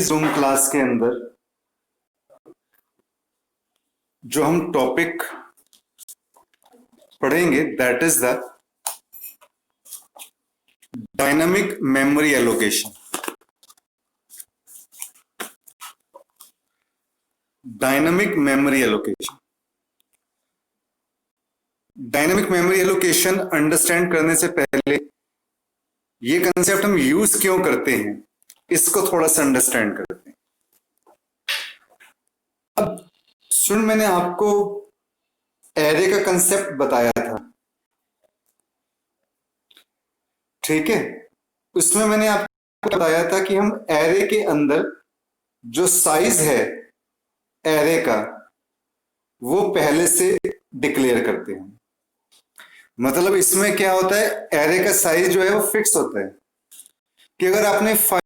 इस zoom class के अंदर जो हम टॉपिक पढ़ेंगे that is the dynamic memory allocation. Dynamic memory allocation dynamic memory allocation understand करने से पहले ये कंसेप्ट हम यूज क्यों करते हैं इसको थोड़ा सा अंडरस्टैंड करते हैं। अब सुन, मैंने आपको एरे का कंसेप्ट बताया था, ठीक है। उसमें मैंने आपको बताया था कि हम एरे के अंदर जो साइज है एरे का वो पहले से डिक्लेयर करते हैं। मतलब इसमें क्या होता है, एरे का साइज जो है वो फिक्स होता है कि अगर आपने 5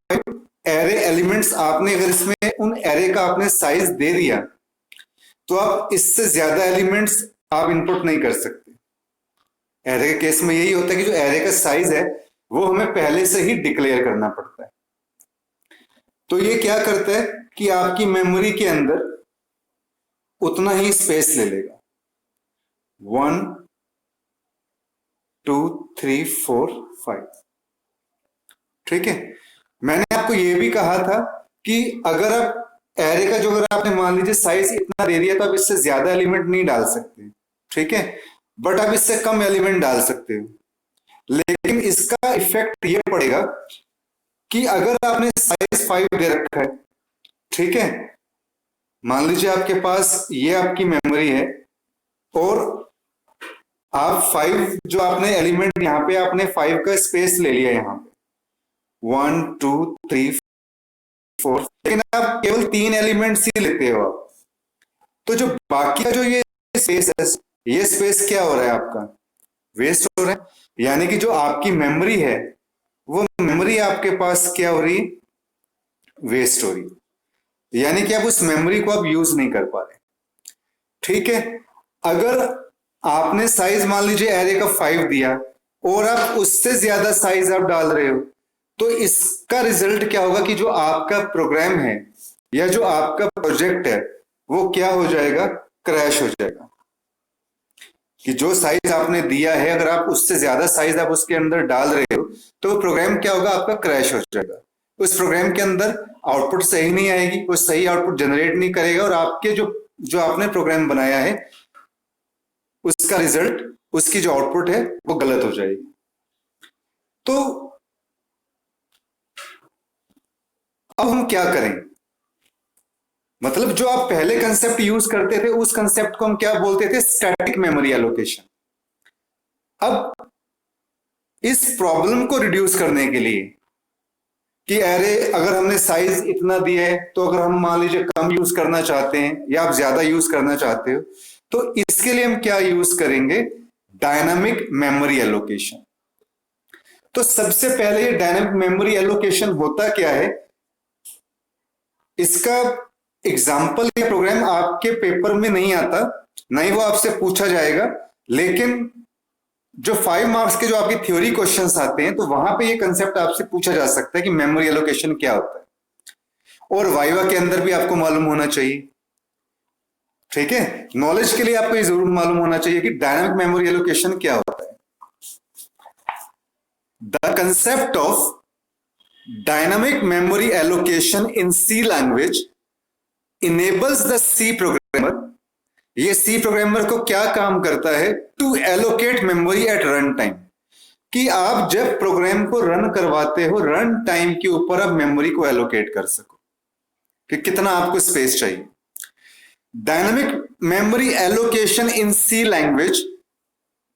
एरे एलिमेंट्स आपने अगर इसमें उन एरे का आपने साइज दे दिया तो आप इससे ज्यादा एलिमेंट्स आप इनपुट नहीं कर सकते। एरे के केस में यही होता है कि जो एरे का साइज है वो हमें पहले से ही डिक्लेयर करना पड़ता है। तो ये क्या करता है कि आपकी मेमोरी के अंदर उतना ही स्पेस ले लेगा, 1 2 3 4 5, ठीक है। मैंने आपको ये भी कहा था कि अगर आप एरे का जो अगर आपने मान लीजिए साइज इतना दे दिया तो आप इससे ज्यादा एलिमेंट नहीं डाल सकते, ठीक है, बट आप इससे कम एलिमेंट डाल सकते हो। लेकिन इसका इफेक्ट ये पड़ेगा कि अगर आपने साइज 5 दे रखा है, ठीक है, मान लीजिए आपके पास ये आपकी मेमोरी है और आप 5 जो आपने एलिमेंट यहां पे आपने 5 का स्पेस ले लिया यहां पे 1 2 3 4, लेकिन आप केवल 3 एलिमेंट्स ही लेते हो आप, तो जो बाकी का जो ये स्पेस है ये स्पेस क्या हो रहा है आपका, वेस्ट हो रहा है। यानी कि जो आपकी मेमोरी है वो मेमोरी आपके पास क्या हो रही, वेस्ट हो रही, यानी कि आप उस मेमोरी को आप यूज नहीं कर पा रहे, ठीक है। अगर आपने साइज मान लीजिए एरे का 5 दिया और आप उससे ज्यादा साइज आप डाल रहे हो तो इसका रिजल्ट क्या होगा कि जो आपका प्रोग्राम है या जो आपका प्रोजेक्ट है वो क्या हो जाएगा, क्रैश हो जाएगा। कि जो साइज आपने दिया है अगर आप उससे ज्यादा साइज आप उसके अंदर डाल रहे हो तो प्रोग्राम क्या होगा, आपका क्रैश हो जाएगा। उस प्रोग्राम के अंदर आउटपुट सही नहीं आएगी, वो सही आउटपुट जनरेट नहीं करेगा और आपके जो जो आपने प्रोग्राम बनाया है उसका रिजल्ट, उसकी जो आउटपुट है वो गलत हो जाएगी। तो अब हम क्या करें, मतलब जो आप पहले कंसेप्ट यूज करते थे उस कंसेप्ट को हम क्या बोलते थे, स्टैटिक मेमोरी एलोकेशन। अब इस प्रॉब्लम को रिड्यूस करने के लिए कि एरे अगर हमने साइज इतना दिया है तो अगर हम मान लीजिए कम यूज करना चाहते हैं या आप ज्यादा यूज करना चाहते हो तो इसके लिए हम क्या यूज करेंगे, डायनामिक मेमोरी एलोकेशन। तो सबसे पहले ये डायनामिक मेमोरी एलोकेशन होता क्या है, इसका एग्जाम्पल या प्रोग्राम आपके पेपर में नहीं आता, नहीं वो आपसे पूछा जाएगा, लेकिन जो 5 मार्क्स के जो आपकी थ्योरी क्वेश्चंस आते हैं तो वहां पे ये कंसेप्ट आपसे पूछा जा सकता है कि मेमोरी एलोकेशन क्या होता है। और वाइवा के अंदर भी आपको मालूम होना चाहिए, ठीक है, नॉलेज के लिए आपको ये जरूर मालूम होना चाहिए कि डायनामिक मेमोरी एलोकेशन क्या होता है। The concept of dynamic memory allocation in C language enables the C programmer, ये सी प्रोग्रामर को क्या काम करता है, to allocate memory at run time, कि आप जब प्रोग्राम को रन करवाते हो रन टाइम के ऊपर आप मेमोरी को एलोकेट कर सको कि कितना आपको स्पेस चाहिए। Dynamic memory allocation in C language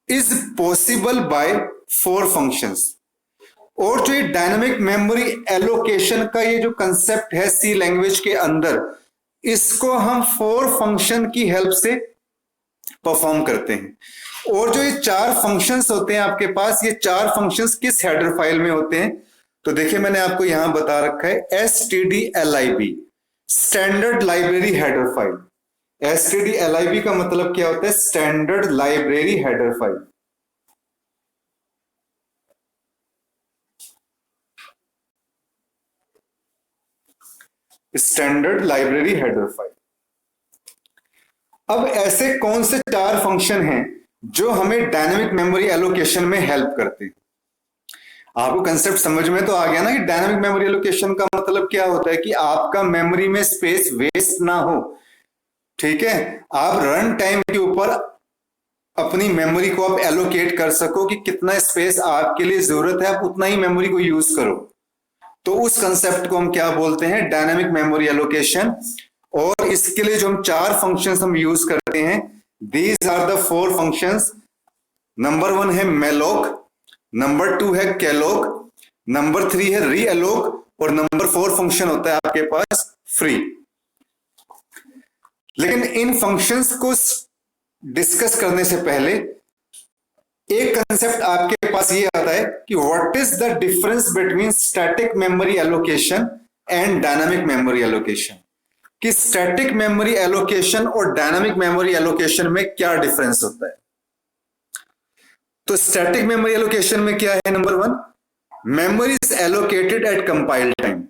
is possible by 4 functions. और जो ये डायनामिक मेमोरी एलोकेशन का ये जो कंसेप्ट है सी लैंग्वेज के अंदर, इसको हम 4 फंक्शन की हेल्प से परफॉर्म करते हैं। और जो ये 4 फंक्शंस होते हैं आपके पास, ये 4 फंक्शंस किस हेडर फाइल में होते हैं, तो देखिए मैंने आपको यहां बता रखा है stdlib, standard library header file. stdlib का मतलब क्या होता है, standard library header file. Standard library header file. अब ऐसे कौन से 4 फंक्शन हैं जो हमें डायनेमिक मेमोरी एलोकेशन में हेल्प करते हैं? आपको कंसेप्ट समझ में तो आ गया ना कि डायनेमिक मेमोरी एलोकेशन का मतलब क्या होता है कि आपका मेमोरी में स्पेस वेस्ट ना हो। ठीक है, आप रन टाइम के ऊपर अपनी मेमोरी को आप एलोकेट कर सको कि कितना स्पेस आपके लिए जरूरत है, आप उतना ही मेमोरी को यूज करो। तो उस कंसेप्ट को हम क्या बोलते हैं? Dynamic memory allocation. और इसके लिए जो हम 4 फंक्शंस हम यूज करते हैं, these are the 4 functions. Number 1 है मेलोक, नंबर 2 है कैलोक, नंबर 3 है री एलोक, और नंबर 4 फंक्शन होता है आपके पास फ्री। लेकिन इन फंक्शंस को डिस्कस करने से पहले एक कंसेप्ट आपके पास ये आता है कि what is the difference between static memory allocation and dynamic memory allocation. कि स्टैटिक मेमोरी एलोकेशन और डायनामिक मेमोरी एलोकेशन में क्या डिफरेंस होता है। तो स्टैटिक मेमोरी एलोकेशन में क्या है? Number 1, memory is allocated eight compile time.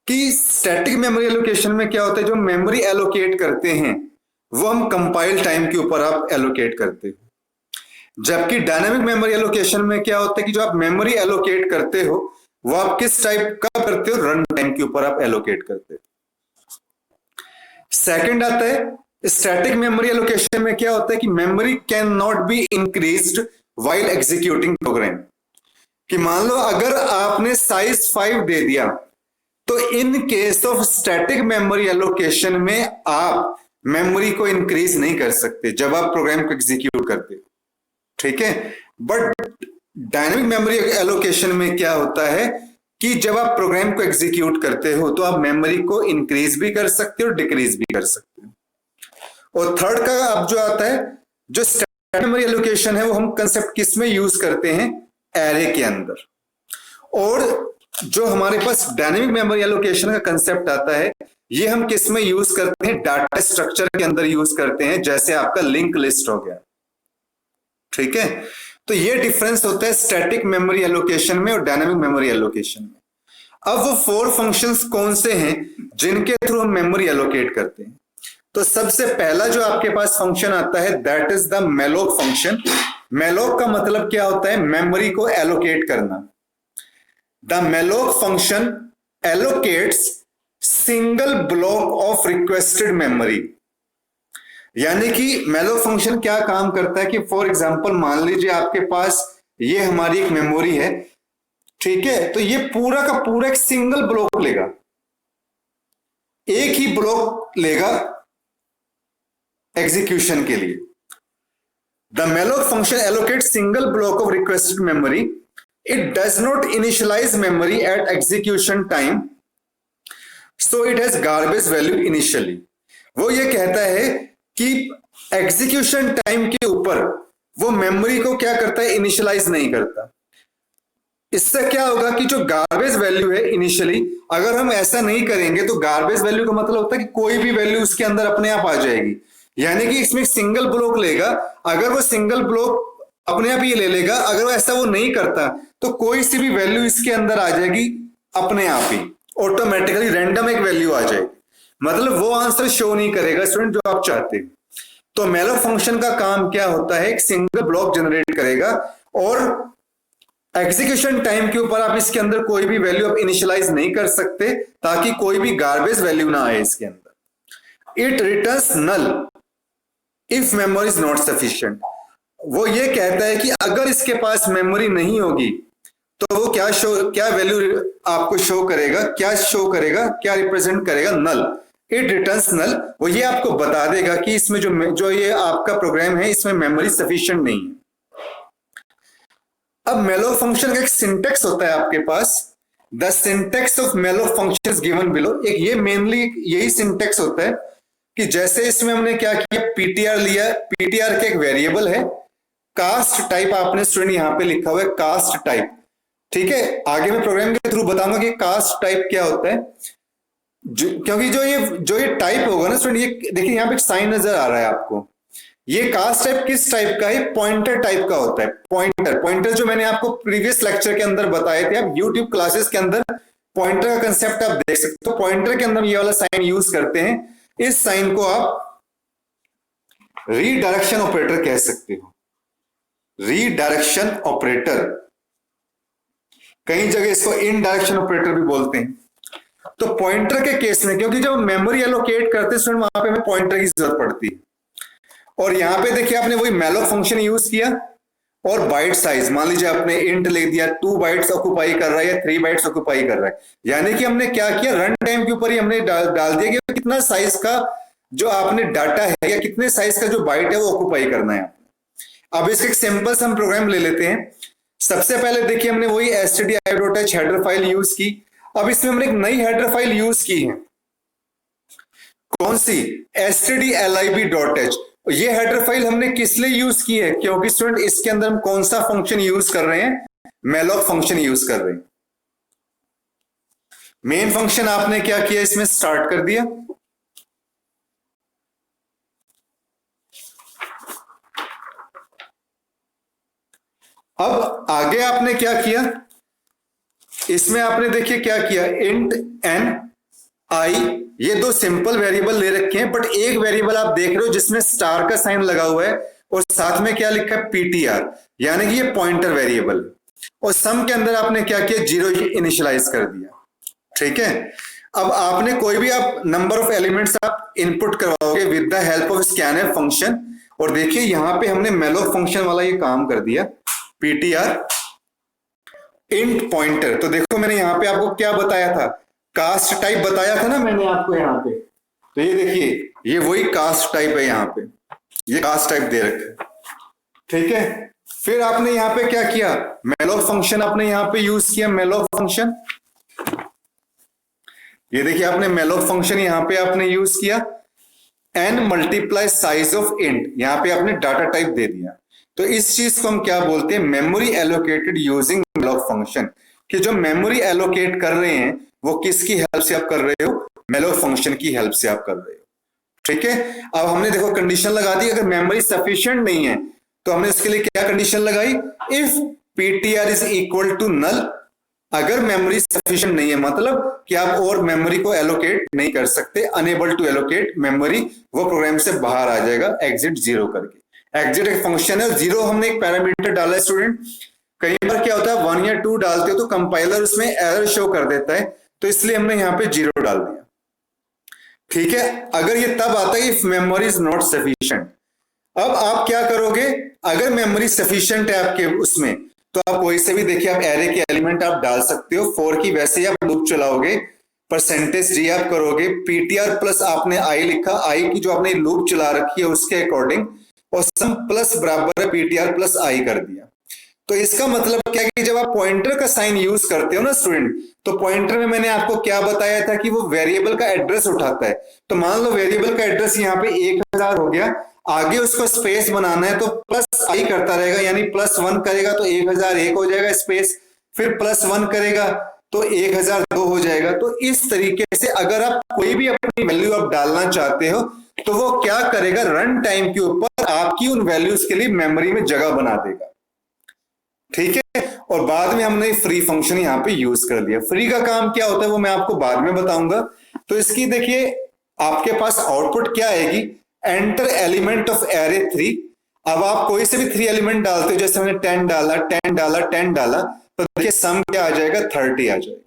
कि स्टैटिक मेमोरी एलोकेशन में क्या होता है, जो मेमोरी एलोकेट करते हैं वो हम कंपाइल टाइम के ऊपर आप एलोकेट करते हो। जबकि डायनामिक मेमोरी एलोकेशन में क्या होता है कि जो आप मेमोरी एलोकेट करते हो वो आप किस टाइप का करते हो? रन टाइम के ऊपर आप एलोकेट करते हो। सेकंड आता है स्टैटिक मेमोरी एलोकेशन में क्या होता है कि memory can not be increased while executing program. कि मान लो अगर आपने साइज 5 दे दिया तो in case of static memory allocation में आप मेमोरी को इंक्रीज नहीं कर सकते जब आप प्रोग्राम को एग्जीक्यूट करते हो। ठीक है, बट डायनेमिक मेमोरी एलोकेशन में क्या होता है कि जब आप प्रोग्राम को एग्जीक्यूट करते हो तो आप मेमोरी को इंक्रीज भी कर सकते हो और डिक्रीज भी कर सकते हो। और थर्ड का अब जो आता है, जो स्टैटिक मेमोरी एलोकेशन है वो हम कंसेप्ट किस में यूज करते हैं? एरे के अंदर। और जो हमारे पास डायनेमिक मेमोरी एलोकेशन का कंसेप्ट आता है ये हम किस में यूज करते हैं? डाटा स्ट्रक्चर के अंदर यूज करते हैं, जैसे आपका लिंक लिस्ट हो गया। ठीक है, तो ये डिफरेंस होता है स्टैटिक मेमोरी एलोकेशन में और डायनेमिक मेमोरी एलोकेशन में। अब वो 4 फंक्शंस कौन से हैं जिनके थ्रू हम मेमोरी एलोकेट करते हैं? तो सबसे पहला जो आपके पास फंक्शन आता है that is the malloc function. Malloc का मतलब क्या होता है? मेमोरी को एलोकेट करना। The malloc function allocates single block of requested memory. यानी कि मेलोक फंक्शन क्या काम करता है कि फॉर एग्जांपल मान लीजिए आपके पास ये हमारी एक मेमोरी है। ठीक है, तो ये पूरा का पूरा एक सिंगल ब्लॉक लेगा, एक ही ब्लॉक लेगा एग्जीक्यूशन के लिए। The malloc function allocate single block of requested memory. It does not initialize memory at execution time, so it has garbage value initially. वो ये कहता है कि एग्जीक्यूशन टाइम के ऊपर वो मेमोरी को क्या करता है? इनिशियलाइज नहीं करता। इससे क्या होगा कि जो गार्बेज वैल्यू है इनिशियली, अगर हम ऐसा नहीं करेंगे तो गार्बेज वैल्यू का मतलब होता है कि कोई भी वैल्यू उसके अंदर अपने आप आ जाएगी। यानी कि इसमें सिंगल ब्लॉक लेगा, अगर वो सिंगल ब्लॉक अपने आप ही ले लेगा, अगर वो ऐसा वो नहीं करता तो कोई सी भी वैल्यू इसके अंदर आ जाएगी अपने आप ही, ऑटोमेटिकली रैंडम एक वैल्यू आ जाएगी। मतलब वो आंसर शो नहीं करेगा स्टूडेंट जो आप चाहते हैं। तो मेलोक फंक्शन का काम क्या होता है? एक सिंगल ब्लॉक जनरेट करेगा और एग्जीक्यूशन टाइम के ऊपर आप इसके अंदर कोई भी वैल्यू आप इनिशियलाइज नहीं कर सकते ताकि कोई भी गार्बेज वैल्यू ना आए इसके अंदर। It returns null if memory is not sufficient. वो ये कहता है कि अगर इसके पास मेमोरी नहीं होगी तो वो क्या वैल्यू आपको शो करेगा? क्या शो करेगा? क्या रिप्रेजेंट करेगा? नल। इट रिटर्न्स नल। वो ये आपको बता देगा कि इसमें जो ये आपका प्रोग्राम है इसमें मेमोरी सफिशिएंट नहीं है। अब मेलोक फंक्शन का एक सिंटेक्स होता है आपके पास। The syntax of malloc function is given below. एक ये मेनली यही सिंटेक्स होता है कि जैसे इसमें हमने क्या किया, पीटीआर लिया। पीटीआर का एक वेरिएबल है, कास्ट टाइप आपने स्टूडेंट यहां पे लिखा हुआ है कास्ट टाइप। ठीक है, आगे मैं प्रोग्राम के थ्रू बताऊंगा कि कास्ट टाइप क्या होता है। क्योंकि जो ये टाइप होगा ना स्टूडेंट, ये देखिए यहाँ पे एक साइन नजर आ रहा है आपको। ये कास्ट टाइप किस टाइप का है? पॉइंटर टाइप का होता है। पॉइंटर जो मैंने आपको प्रीवियस लेक्चर के अंदर बताए थे, आप यूट्यूब क्लासेस के अंदर पॉइंटर का कंसेप्ट आप देख सकते हो। पॉइंटर के अंदर ये वाला साइन यूज करते हैं, इस साइन को आप रीडायरेक्शन ऑपरेटर कह सकते हो, रीडायरेक्शन ऑपरेटर। कई जगह इसको इनडायरेक्शन ऑपरेटर भी बोलते हैं। तो पॉइंटर के केस में, क्योंकि जब मेमोरी एलोकेट करते हैं वहां पे हमें पॉइंटर की जरूरत पड़ती है, और यहां पे देखिए आपने वही मैलोक फंक्शन यूज किया, और बाइट साइज मान लीजिए आपने इंट ले दिया, 2 बाइट्स ऑक्युपाई कर रहा है या 3 बाइट्स ऑक्युपाई कर रहा है, यानी कि हमने क्या किया, रन टाइम के ऊपर ही हमने डाल दिया कि कितना साइज का जो आपने डाटा है या कितने साइज का जो बाइट है वो ऑक्युपाई करना है। अब इसका एक सिंपल सा हम प्रोग्राम ले लेते हैं। सबसे पहले देखिए हमने वही stdio.h हेडर फाइल यूज की। अब इसमें हमने एक नई हेडर फाइल यूज की है, कौन सी, stdlib.h। ये हेडर फाइल हमने किस लिए यूज की है, क्योंकि स्टूडेंट इसके अंदर हम कौन सा फंक्शन यूज कर रहे हैं, मैलोक फंक्शन यूज कर रहे हैं। मेन फंक्शन आपने क्या किया, इसमें स्टार्ट कर दिया। अब आगे आपने क्या किया, इसमें आपने देखिए क्या किया, इंट n i, ये 2 सिंपल वेरिएबल ले रखे हैं, बट एक वेरिएबल आप देख रहे हो जिसमें स्टार का साइन लगा हुआ है और साथ में क्या लिखा है, ptr, यानी कि ये पॉइंटर वेरिएबल। और सम के अंदर आपने क्या किया, 0 इनिशियलाइज कर दिया। ठीक है, अब आपने कोई भी आप नंबर ऑफ एलिमेंट्स आप इनपुट करवाओगे with the help of scanf function, और देखिए यहां पे हमने मैलोक फंक्शन वाला ये काम कर दिया, ptr इंट पॉइंटर। तो देखो मैंने यहां पे आपको क्या बताया था, कास्ट टाइप बताया था ना मैंने आपको यहाँ पे, तो ये देखिए ये वही कास्ट टाइप है, यहाँ पे ये कास्ट टाइप दे रखा है। ठीक है, फिर आपने यहाँ पे क्या किया, मैलोक फंक्शन आपने यहाँ पे यूज किया, मैलोक फंक्शन, ये देखिए आपने मैलोक फंक्शन यहाँ पे आपने यूज किया, n multiply size of int, यहाँ पे आपने डाटा टाइप दे दिया। तो इस चीज को हम क्या बोलते हैं, memory allocated using malloc function, कि जो मेमोरी एलोकेट कर रहे हैं वो किसकी हेल्प से आप कर रहे हो, मैलोक फंक्शन की हेल्प से आप कर रहे हो। ठीक है, अब हमने देखो कंडीशन लगा दी, अगर मेमोरी सफिशिएंट नहीं है तो हमने इसके लिए क्या कंडीशन लगाई, if ptr is equal to null. अगर मेमोरी सफिशिएंट नहीं है मतलब कि आप और मेमोरी को एलोकेट नहीं कर सकते, अनेबल टू एलोकेट मेमोरी, वो प्रोग्राम से बाहर आ जाएगा एग्जिट 0 करके। एग्जिट एक फंक्शन है, 0 हमने एक पैरामीटर डाला है स्टूडेंट। कई बार क्या होता है 1 या 2 डालते हो तो कंपाइलर उसमें एरर शो कर देता है, तो इसलिए हमने यहाँ पे 0 डाल दिया। ठीक है, अगर ये तब आता है if memory is not sufficient. अब आप क्या करोगे, अगर मेमोरी सफिशिएंट है आपके उसमें, तो आप कोई से भी देखिए आप एरे के एलिमेंट आप डाल सकते हो। 4 की वैसे ही आप लूप चलाओगे, %d आप करोगे, ptr प्लस आपने i लिखा, i की जो आपने लूप चला रखी है उसके अकॉर्डिंग, और सम प्लस बराबर है ptr प्लस i कर दिया। तो इसका मतलब क्या है कि जब आप पॉइंटर का साइन यूज करते हो ना स्टूडेंट, तो पॉइंटर में मैंने आपको क्या बताया था कि वो वेरिएबल का एड्रेस उठाता है। तो मान लो वेरिएबल का एड्रेस यहाँ पे 1000 हो गया, आगे उसको स्पेस बनाना है तो प्लस i करता रहेगा, यानी +1 करेगा तो 1001 हो जाएगा स्पेस, फिर +1 करेगा तो 1002 हो जाएगा। तो इस तरीके से अगर आप कोई भी अपनी वैल्यू आप डालना चाहते हो तो वो क्या करेगा, रन टाइम के ऊपर आपकी उन वैल्यूज के लिए मेमोरी में जगह बना देगा। ठीक है, और बाद में हमने फ्री फंक्शन यहाँ पे यूज कर दिया। फ्री का काम क्या होता है वो मैं आपको बाद में बताऊंगा। तो इसकी देखिए आपके पास आउटपुट क्या आएगी, एंटर एलिमेंट ऑफ एरे 3। अब आप कोई से भी 3 एलिमेंट डालते हो, जैसे हमने 10 डाला, 10 डाला, 10 डाला, तो देखिए सम क्या आ जाएगा, 30 आ जाएगा।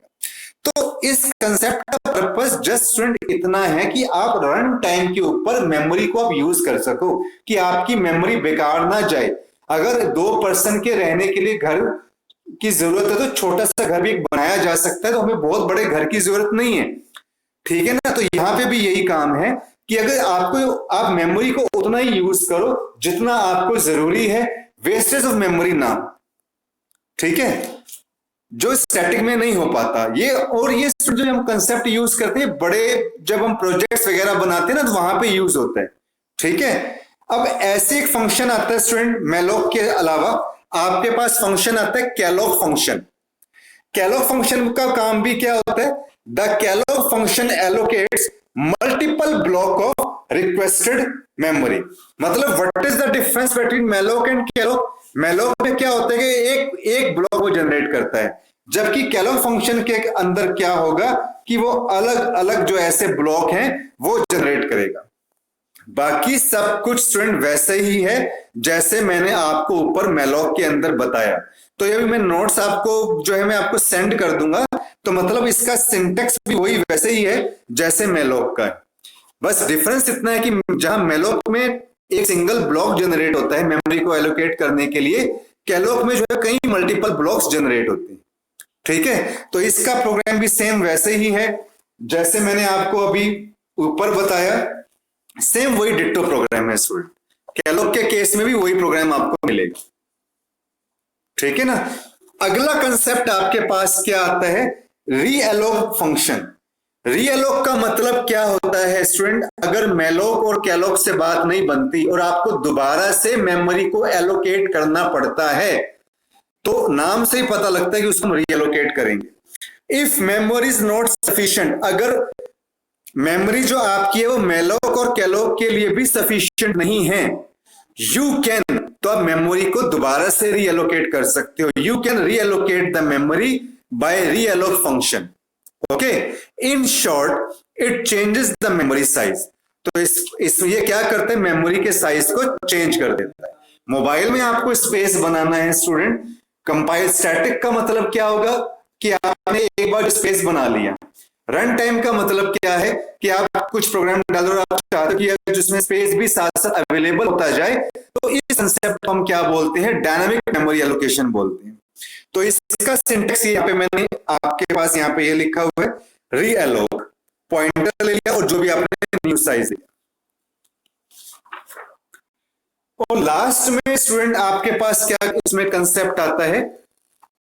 तो इस कंसेप्ट का पर्पस जस्ट स्टूडेंट इतना है कि आप रन टाइम के ऊपर मेमोरी को आप यूज कर सको, कि आपकी मेमोरी बेकार ना जाए। अगर 2 पर्सन के रहने के लिए घर की जरूरत है तो छोटा सा घर भी बनाया जा सकता है, तो हमें बहुत बड़े घर की जरूरत नहीं है। ठीक है ना, तो यहां पे भी यही काम है कि अगर आप मेमोरी को उतना ही यूज करो जितना आपको जरूरी है, वेस्टेज ऑफ मेमोरी ना। ठीक है, जो स्टैटिक में नहीं हो पाता ये। और ये जो हम कंसेप्ट यूज करते हैं बड़े, जब हम प्रोजेक्ट्स वगैरह बनाते हैं ना, तो वहां पे यूज होता है। ठीक है, अब ऐसे एक फंक्शन आता है स्टूडेंट, मैलोक के अलावा आपके पास फंक्शन आता है कैलोक फंक्शन। कैलोक फंक्शन का काम भी क्या होता है, the calloc function allocates multiple block of requested memory. मतलब what is the difference between malloc and calloc. Malloc में क्या होता है कि एक ब्लॉक वो जनरेट करता है, जबकि कैलोप फंक्शन के अंदर क्या होगा कि वो अलग अलग जो ऐसे ब्लॉक हैं वो जनरेट करेगा। बाकी सब कुछ स्टूडेंट वैसे ही है जैसे मैंने आपको ऊपर मेलॉक के अंदर बताया। तो ये भी मैं नोट्स आपको जो है मैं आपको सेंड कर दूंगा, तो मतलब इसका सिंटेक्स भी वही वैसे ही है जैसे मेलॉक का है। बस डिफरेंस इतना है कि जहां मेलॉक में एक सिंगल ब्लॉक जनरेट होता है मेमोरी को एलोकेट करने के लिए, कैलोप में जो है कई मल्टीपल ब्लॉक्स जनरेट होते हैं। ठीक है, तो इसका प्रोग्राम भी सेम वैसे ही है जैसे मैंने आपको अभी ऊपर बताया, सेम वही डिट्टो प्रोग्राम है स्टूडेंट। कैलोप के केस में भी वही प्रोग्राम आपको मिलेगा। ठीक है ना। अगला कंसेप्ट आपके पास क्या आता है, रीएलोक फंक्शन। रीएलोक का मतलब क्या होता है स्टूडेंट, अगर मेलोक और कैलोक से बात नहीं बनती और आपको दोबारा से मेमोरी को एलोकेट करना पड़ता है, तो नाम से ही पता लगता है कि उसको रीएलोकेट करेंगे। If memory is not sufficient, अगर मेमोरी जो आपकी है वो मेलोक और कैलोक के लिए भी सफिशिएंट नहीं है, यू कैन, तो आप मेमोरी को दोबारा से रीएलोकेट कर सकते हो। You can reallocate the memory by realloc function. Okay, in short it changes the memory size. तो इस ये क्या करते हैं, मेमोरी के साइज को चेंज कर देता है। मोबाइल में आपको स्पेस बनाना है स्टूडेंट, कंपाइल स्टैटिक का मतलब क्या होगा कि आपने एक बार स्पेस बना लिया। रन टाइम का मतलब क्या है कि आप कुछ प्रोग्राम डालो और आप चाहते हो कि जिसमें स्पेस भी साथ साथ अवेलेबल होता जाए, तो इस कंसेप्ट को हम क्या बोलते हैं, डायनामिक मेमोरी एलोकेशन बोलते हैं। तो इसका सिंटेक्स यहाँ पे मैंने आपके पास यहाँ पे ये लिखा हुआ है, रीएलोक, पॉइंटर ले लिया और जो भी आपने न्यू साइज लिया। और लास्ट में स्टूडेंट आपके पास क्या इसमें कंसेप्ट आता है,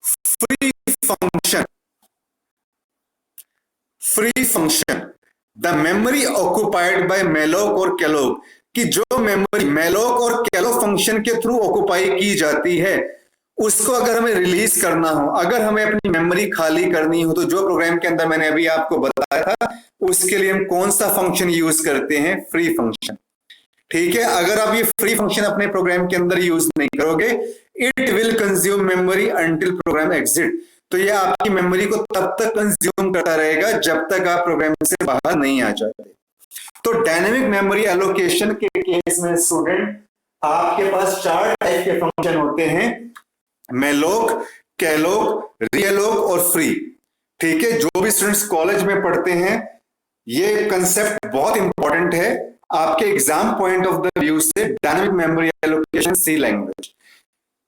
free function. Free function, the memory occupied by malloc और कैलोक, कि जो मेमोरी मेलोक और कैलोक फंक्शन के थ्रू ऑक्युपाई की जाती है, उसको अगर हमें रिलीज करना हो, अगर हमें अपनी मेमोरी खाली करनी हो, तो जो प्रोग्राम के अंदर मैंने अभी आपको बताया था उसके लिए हम कौन सा फंक्शन यूज करते हैं, फ्री फंक्शन। ठीक है, अगर आप ये फ्री फंक्शन अपने प्रोग्राम के अंदर यूज नहीं करोगे, it will consume memory until program exit, तो ये आपकी मेमोरी को तब तक कंज्यूम करता रहेगा जब तक आप प्रोग्राम से बाहर नहीं आ जाते। तो डायनेमिक मेमोरी एलोकेशन के केस में स्टूडेंट आपके पास 4 टाइप के फंक्शन होते हैं, मेलोक, कैलोक, रीएलोक और फ्री। ठीक है, जो भी स्टूडेंट्स कॉलेज में पढ़ते हैं ये कंसेप्ट बहुत इंपॉर्टेंट है आपके exam point of the view से। डायनेमिक मेमोरी एलोकेशन सी लैंग्वेज,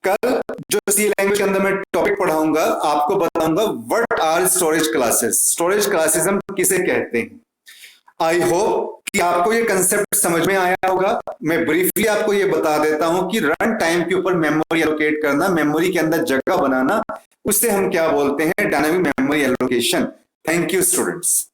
कल जो सी लैंग्वेज के अंदर मैं टॉपिक पढ़ाऊंगा आपको बताऊंगा what are storage classes, storage classes हम किसे कहते हैं। आई होप कि आपको ये कंसेप्ट समझ में आया होगा। मैं ब्रीफली आपको ये बता देता हूं कि रन टाइम के ऊपर मेमोरी एलोकेट करना, मेमोरी के अंदर जगह बनाना, उससे हम क्या बोलते हैं, dynamic memory allocation. Thank you students.